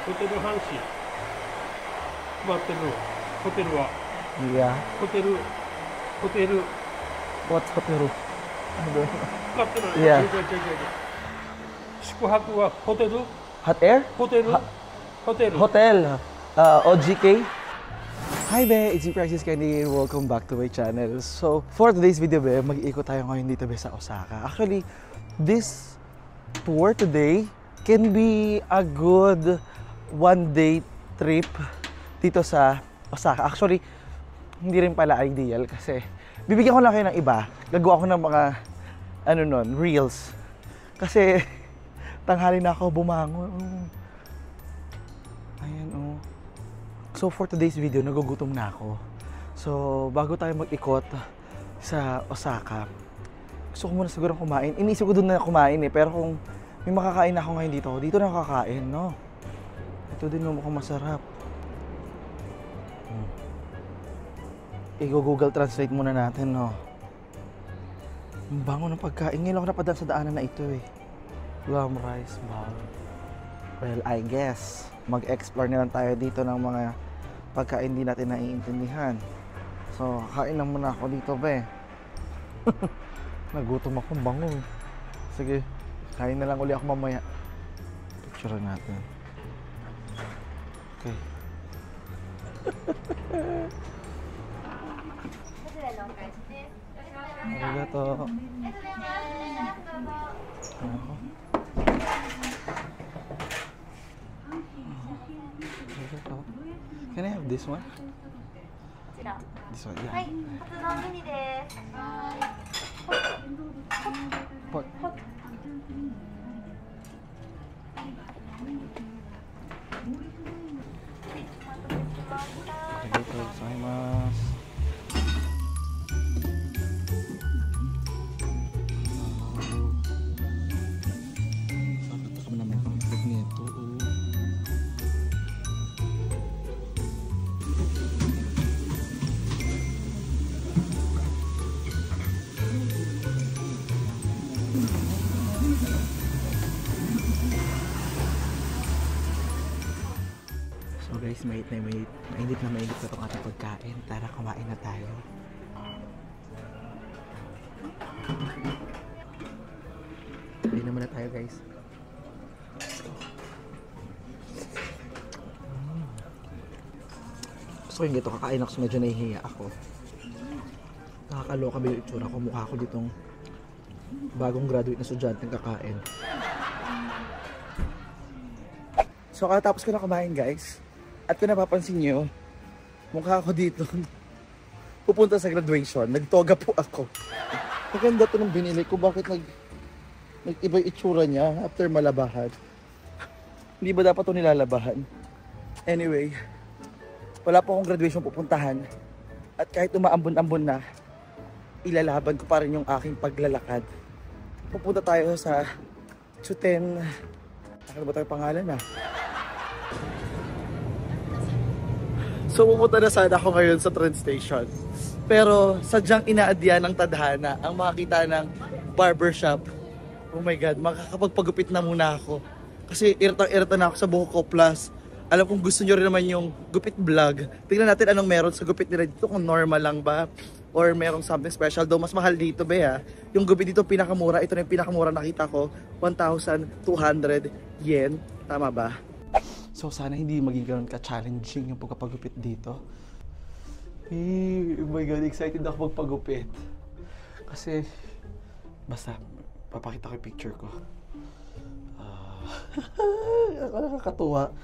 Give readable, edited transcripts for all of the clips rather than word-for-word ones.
ホテル阪神泊まってるの。ホテルは Yeah. ホテル What's hotel? 使ってない。いや違う。宿泊はホテル Hot air? ホテル Ha- ホテル Hotel. OGK. Hi be, it's me Praxis Candy and welcome back to my channel. So, for today's video be, mag-iikot tayo ngayon dito be sa Osaka. Actually, this tour today can be a good one-day trip dito sa Osaka. Actually, hindi rin pala ideal kasi bibigyan ko lang kayo ng iba. Gagawa ko ng mga reels. Kasi tanghali na ako bumangon. Ayan oh. So for today's video, nagugutom na ako. So bago tayo mag-ikot sa Osaka, gusto ko muna siguro kumain. Iniisip ko doon na kumain eh, pero kung may makakain ako ngayon dito na kakain, no? Ito din mukhang masarap. I-Google Translate muna natin, no? Ang bango ng pagkain. Ngayon ako napadaan sa daanan na ito eh. Lamb rice bowl. Well, I guess mag-explore na lang tayo dito ng mga pagkain di natin naiintindihan. So, kain lang muna ako dito, be. Nagutom ako, bango. Sige, kain na lang uli ako mamaya. Picture natin. Okay. Arigato. Can I have this one? This one, yeah. Pot. Arigato gozaimasu. So guys, mainit na itong ating pagkain. Tara, kumain na tayo. Kain na muna tayo guys. Gusto ko yung gito, kakain ako, medyo nahihiya ako. Nakakaloka ba yung itsura ko? Mukha ko ditong bagong graduate na estudyante ng kakain. So katapos ko na kumain guys. At kung napapansin nyo, mukha ako dito pupunta sa graduation. Nagtoga po ako. Maganda ito nung binili ko. Bakit nag-iba yung itsura niya after malabahan? Hindi ba dapat ito nilalabahan? Anyway, wala po akong graduation pupuntahan. At kahit umaambon-ambon na, ilalaban ko pa rin yung aking paglalakad. Pupunta tayo sa Chuten. Ano ba tayo pangalan So pupunta na sana ako ngayon sa train station. Pero sadyang inaadya ng tadhana ang makakita ng barbershop. Oh my God, makakapagpagupit na muna ako. Kasi iritang-irita na ako sa buhok ko. Plus, alam kong gusto nyo rin naman yung gupit vlog. Tingnan natin anong meron sa gupit nila dito. Kung normal lang ba or merong something special. Though mas mahal dito ba ha. Yung gupit dito pinakamura. Ito na yung pinakamura nakita ko. 1,200 yen. Tama ba? So sana hindi maging ganun ka-challenging yung pagpagupit dito. Hey, oh my God, excited ako magpagupit. Kasi, basta, papakita ko yung picture ko. Nakakatuwa.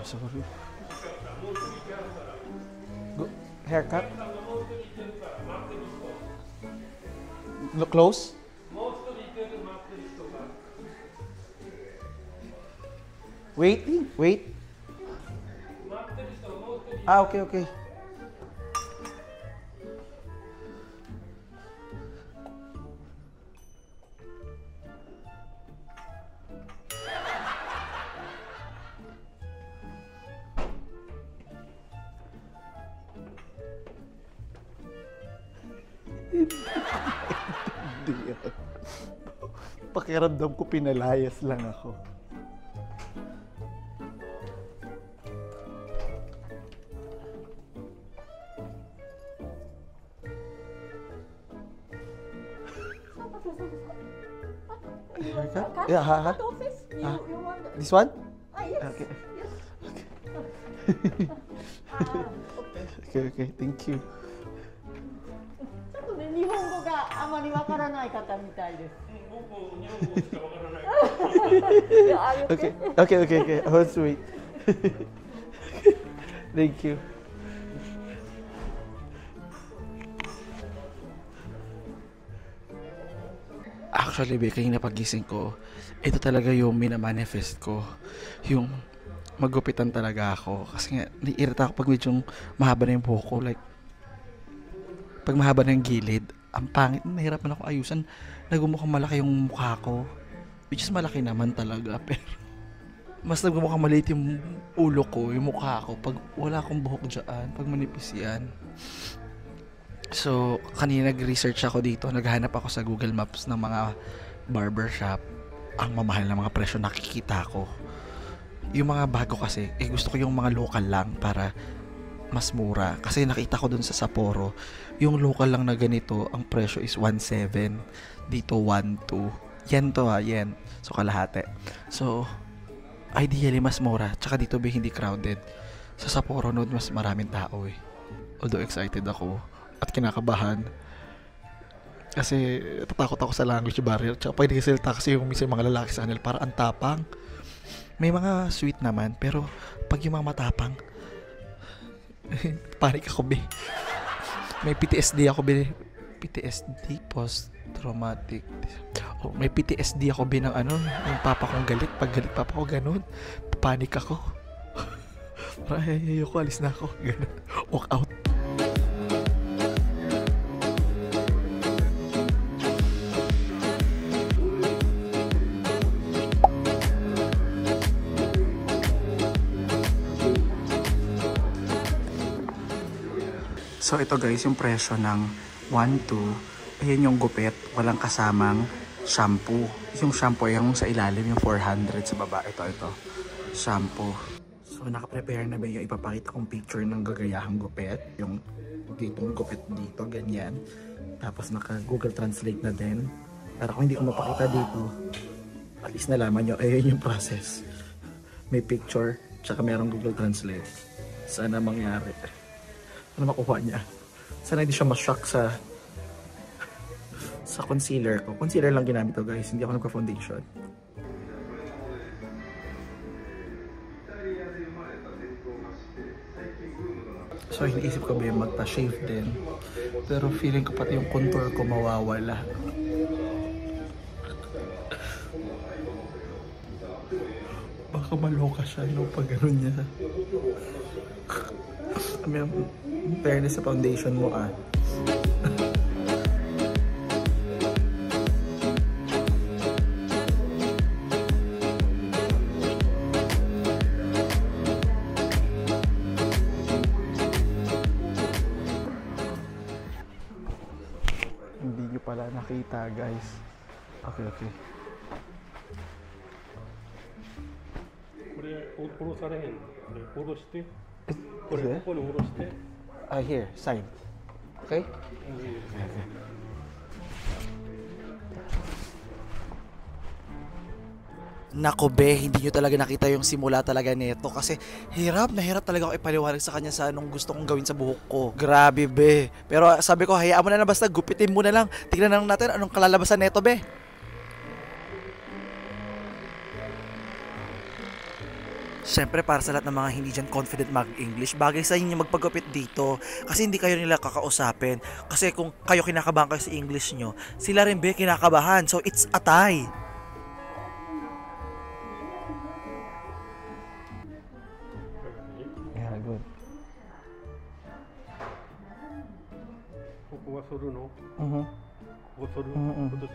Sorry. Haircut? Look close? Wait. Okay. Hindi yan. Pakiramdam ko pinalayas lang ako. Haircut? Yeah, ha? Office? You want This one? yes. Okay. Yes. Okay, okay. Thank you. ちょっとね、日本語があまりわからない方みたいです。僕、日本語しかわからない。いや、あれ Okay, okay, okay, okay. Oh, sweet. Thank you. Actually, be, kanina pagising ko, ito talaga yung minamanifest ko. Yung magupitan talaga ako. Kasi nga, naiirita ako pag medyo mahaba na yung buhok ko. Like, pag mahaba na yung gilid, ang pangit, nahirapan ako ayusan. Nagumukhang malaki yung mukha ko. Which is malaki naman talaga, pero mas nagumukhang maliit yung ulo ko, yung mukha ko, pag wala akong buhok dyan, pag manipis yan. So, kanina nag-research ako dito, naghahanap ako sa Google Maps ng mga barbershop. Ang mamahal na mga presyo nakikita ko. Yung mga bago kasi, gusto ko yung mga local lang para mas mura. Kasi nakita ko dun sa Sapporo, yung local lang na ganito, ang presyo is 1.7. Dito 1.2. Yen to ha, yen. So, kalahati. So, ideally mas mura. Tsaka dito ba hindi crowded. Sa Sapporo noon mas maraming tao eh. Although excited ako at kinakabahan. Kasi tatakot ako sa language barrier. Tsaka pag nagsisalita kasi yung minsan mga lalaki sa kanila para ang tapang. May mga sweet naman, pero pag yung mga matapang, panik ako be. May PTSD ako be. PTSD, post-traumatic. Oh, may PTSD ako be ng ano, yung papa kong galit. Pag galit papa ko, ganun. Panik ako. Ay, ayoko, alis na ako. Ganun. Walk out. So ito guys, yung presyo ng 1.2, ayan yung gupit, walang kasamang shampoo. Yung shampoo yung sa ilalim, yung 400 sa baba. Ito, shampoo. So naka-prepare na ba yung ipapakita kong picture ng gagayahang gupit? Yung ditong gupit dito, ganyan. Tapos naka-Google Translate na din. Para kung hindi ko mapakita dito, at least nalaman nyo, ayun yung process. May picture, tsaka merong Google Translate. Sana mangyari. Ano makuha niya? Sana hindi siya ma-shock sa concealer ko. Concealer lang ginamit to guys, hindi ako nagpa-foundation. So iniisip ko ba yung magpa-shave din. Pero feeling ko pati yung contour ko mawawala. Baka maloka siya no pag gano'n niya. May fairness sa foundation mo ah. Hindi nyo pala nakita guys. Okay, okay. これ、下ろされへん。これ、下ろして。こ Is れ、 it? ここに下ろして。 Here, side. Okay? Nako be, hindi nyo talaga nakita yung simula talaga nito kasi hirap talaga ako ipaliwanag sa kanya sa anong gusto kong gawin sa buhok ko. Grabe be. Pero sabi ko, hayaan mo na basta gupitin mo na lang. Tignan na lang natin anong kalalabasan nito be. Siyempre para sa lahat ng mga hindi dyan confident mag-English, bagay sa inyo magpagupit dito kasi hindi kayo nila kakausapin. Kasi kung kayo kinakabahan kayo sa English nyo, sila rin be kinakabahan. So it's a tie. Yeah, good. ここは剃るの？ Mm-hmm. ここ剃る？うんうんここです。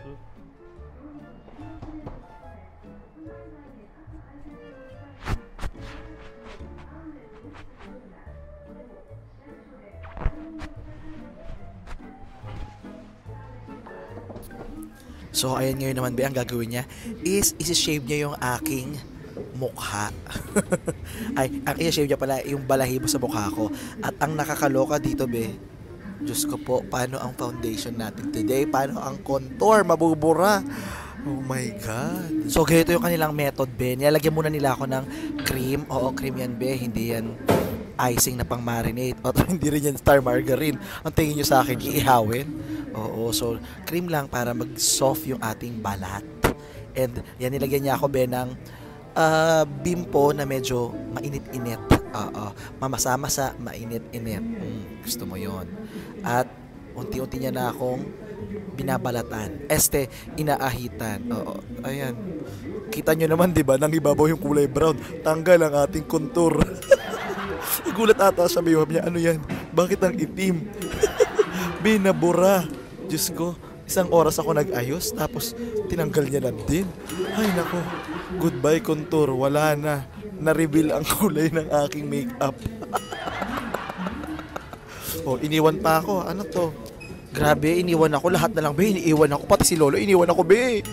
So, ayan ngayon naman, be, ang gagawin niya is isi-shave niya yung aking mukha. Ay, ang isi-shave niya pala yung balahibo sa mukha ko. At ang nakakaloka dito, be, Diyos ko po, paano ang foundation natin today? Paano ang contour? Mabubura. Oh my God. So, ganito yung kanilang method, be. Nilalagyan muna nila ako ng cream. Oo, cream yan, be. Hindi yan icing na pang marinate. O, hindi rin yan star margarine. Ang tingin nyo sa akin, iihawin. Oo, so, cream lang para mag-soft yung ating balat. And, yan, nilagyan niya ako, be, ng bimpo na medyo mainit-init. Oo, mamasa-masa, mainit-init. Gusto mo yon. At, unti-unti niya na akong binabalatan. Inaahitan. Oo, ayan. Kita nyo naman, di ba? Nang ibabaw yung kulay brown. Tanggal ang ating kontur. Gulat ata siya, babe niya. Ano yan? Bakit ang itim? Binabura. Diyos ko, isang oras ako nag-ayos, tapos tinanggal niya na din. Ay, nako. Goodbye, kontur. Wala na. Na-reveal ang kulay ng aking makeup. Oh, iniwan pa ako. Ano to? Grabe, iniwan ako. Lahat na lang, be. Iniwan ako. Pati si Lolo, iniwan ako, be.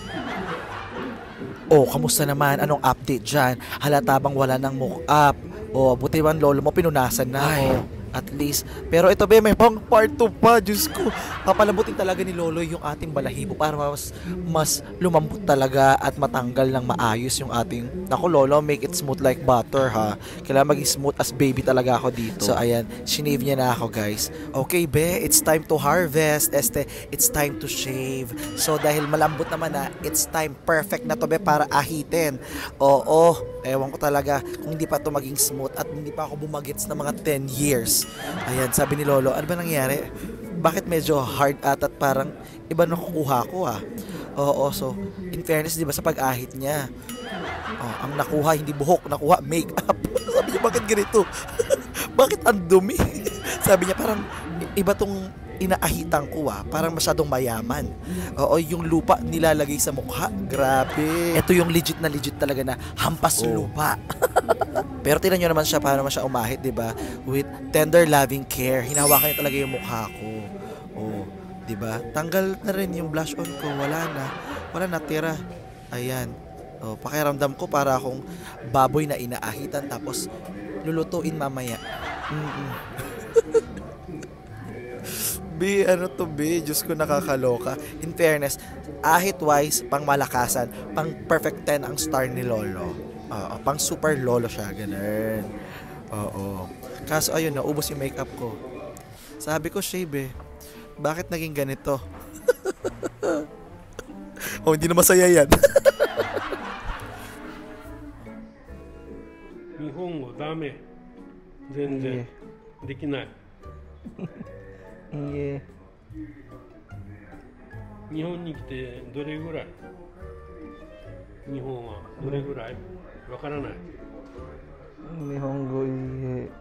Oh, kamusta naman? Anong update dyan? Halata bang wala ng mock-up? Oh, buti man Lolo mo, pinunasan na ako. At least. Pero ito, be, may pang part 2 pa. Diyos ko. Papalambutin talaga ni Lolo yung ating balahibo para mas lumambot talaga at matanggal ng maayos yung ating... Naku, Lolo, make it smooth like butter, ha? Kailangan maging smooth as baby talaga ako dito. So, ayan. Sinave niya na ako, guys. Okay, be, it's time to harvest. It's time to shave. So, dahil malambot naman na, it's time perfect na to, be, para ahitin. Oo, ewan ko talaga kung hindi pa to maging smooth at hindi pa ako bumagets na mga 10 years. Ayan, sabi ni Lolo, ano ba nangyari? Bakit medyo hard at parang iba na kukuha ko, ah? Oo, so, in fairness, di ba, sa pag-ahit niya, ang nakuha, hindi buhok, nakuha, makeup. Sabi niya, bakit ganito? Bakit ang dumi? Sabi niya, parang iba tong inaahitan ko, ah. Parang masyadong mayaman. Oo, yung lupa nilalagay sa mukha. Grabe. Ito yung legit talaga na hampas lupa. Pero tingnan nyo naman siya paano naman siya umahit, di ba? With tender loving care. Hinawakan niya talaga yung mukha ko. Oh, di ba? Tanggal na rin yung blush on ko. Wala na tira. Ayan. Oh, pakiramdam ko para akong baboy na inaahitan tapos lulutuin mamaya. Be, ano to, be? Diyos ko, nakakaloka. In fairness, ahit-wise, pang malakasan, pang perfect 10 ang star ni Lolo. Pang super Lolo siya, ganun. Oo. Kaso, ayun, naubos yung makeup ko. Sabi ko, shave, bakit naging ganito? Oh, hindi na masaya yan. Nihongo, dame. Zenzen. Dekinai. いいえ、日本に来てどれぐらい？日本はどれぐらい？わからない。日本語いいえ。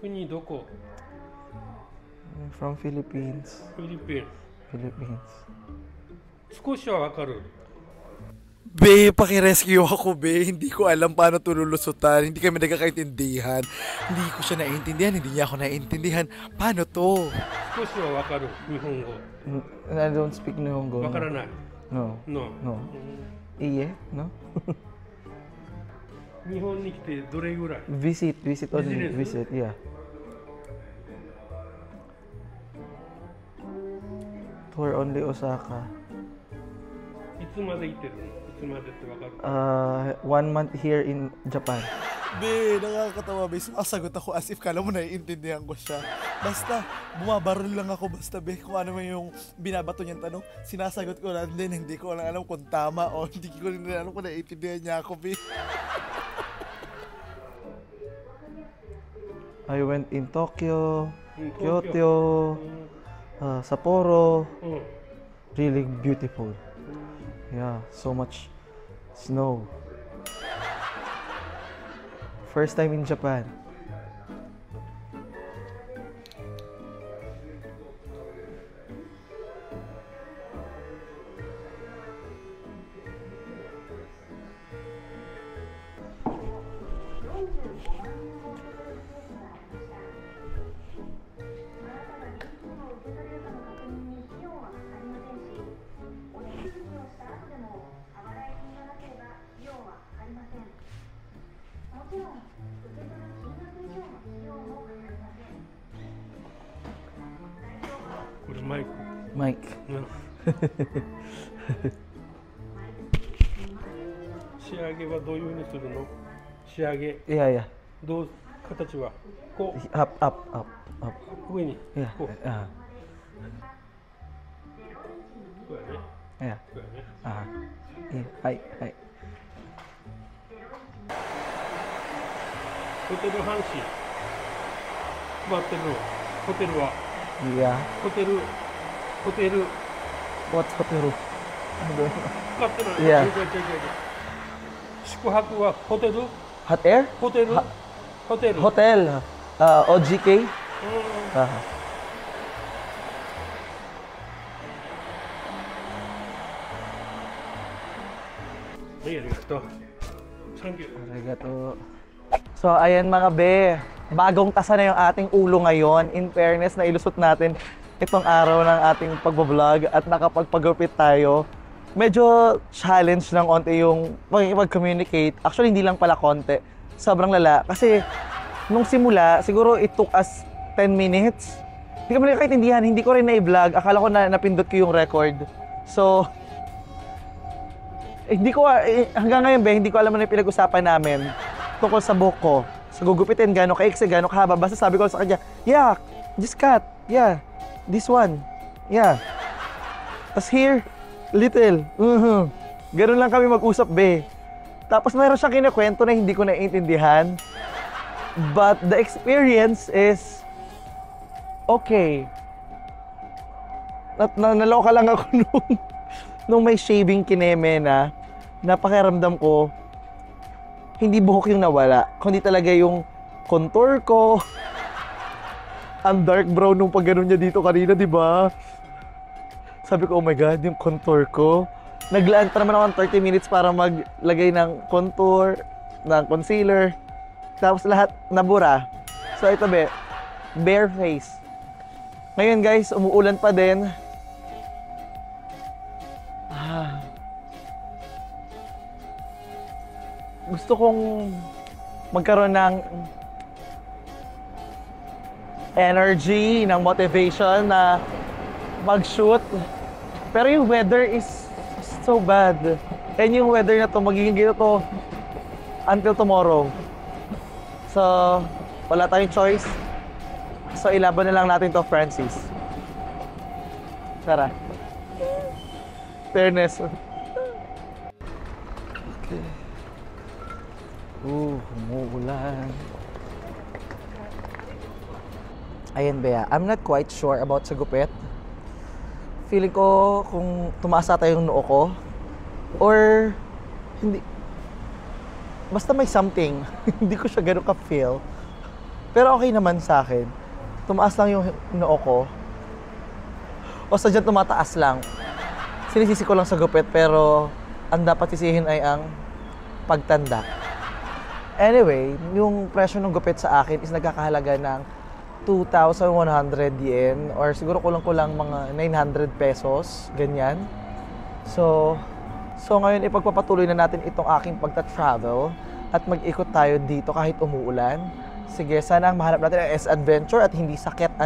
国どこ？ From Philippines. フィリピン。 Philippines. 少しはわかる。 Be, pakirescue ako, be. Hindi ko alam paano ito lulusutan. Hindi kami nagkakaintindihan. Hindi ko siya naiintindihan. Hindi niya ako naiintindihan. Paano to? 少しはわかる日本語。 I don't speak 日本語。わからない。 No. No. No. いいえ No. 日本に来てどれぐらい？ Visit only. Business? Visit, yeah. Tour only Osaka. いつまで行ってるの？いつまでってわかる？ 1 month here in Japan. Be, nakakatawa, be. Sumasagot ako as if kala mo naiintindihan ko siya. Basta, bumabaril lang ako. Basta, be, kung ano man yung binabato niyang tanong, sinasagot ko lang din. Hindi ko lang alam kung tama o hindi ko rin alam kung naiintindihan niya ako, be. I went in Tokyo, Kyoto, Sapporo. Really beautiful. Yeah, so much snow. First time in Japan. Mike. うん仕上げはどういうふうにするの？仕上げ Yeah, yeah. どう形はこ Up, up, up, up. う上に Yeah. こう Uh, こうやね yeah. こうやね Yeah. Hi, hi. ホテル阪神配ってるのホテルは Yeah. ホテル What's hotel? 使ってない Yeah. 違う宿泊はホテル Hot air? ホテルホテル Hotel. OGK? うん はい、ありがとう。Thank you. Arigato. So, ayan mga be. Bagong tasa na yung ating ulo ngayon. In fairness, na ilusot natin itong araw ng ating pagbablog at nakapagpagupit tayo. Medyo challenge ng onte yung mag-communicate. Actually, hindi lang pala konti. Sobrang lala. Kasi, nung simula, siguro it took us 10 minutes. Hindi kami nakaintindihan. Hindi ko rin na-vlog. Akala ko na napindot ko yung record. So, hindi ko, hanggang ngayon, hindi ko alam ano yung pinag-usapan namin tungkol sa buhok ko. Sa gugupitin, gano'ng kaiksi, gano'ng kahaba. Basta sabi ko sa kanya, yeah, just cut. Yeah, this one. Yeah. Tapos here, little. Gano'n lang kami mag-usap, be. Tapos mayroon siyang kinakwento na hindi ko naiintindihan. But the experience is okay. Naloka lang ako nung may shaving kineme na napakiramdam ko hindi buhok yung nawala, kundi talaga yung contour ko. Ang dark brown nung pag ganun niya dito kanina, di ba? Sabi ko, oh my God, yung contour ko. Naglaan pa naman ako ng 30 minutes para maglagay ng contour, ng concealer. Tapos lahat nabura. So ito be, bare face. Ngayon guys, umuulan pa din. Gusto kong magkaroon ng energy, ng motivation na mag-shoot. Pero yung weather is so bad. And yung weather na to, magiging ganito until tomorrow. So, wala tayong choice. So, ilaban na lang natin to, Francis. Tara. Fairness. Okay. Umuulan. Ayan, Bea. I'm not quite sure about sa gupit. Feeling ko kung tumaas ata yung noo ko. Or, hindi. Basta may something. Hindi ko siya ganun ka-feel. Pero okay naman sa akin. Tumaas lang yung noo ko. O sadyang tumataas lang. Sinisisi ko lang sa gupit, pero ang dapat sisihin ay ang pagtanda. Anyway, yung presyo ng gupit sa akin is nagkakahalaga ng 2,100 yen or siguro kulang-kulang mga 900 pesos, ganyan. So ngayon ipagpapatuloy na natin itong aking pagta-travel at mag-ikot tayo dito kahit umuulan. Sige, sana mahanap natin ang S-Adventure at hindi sakit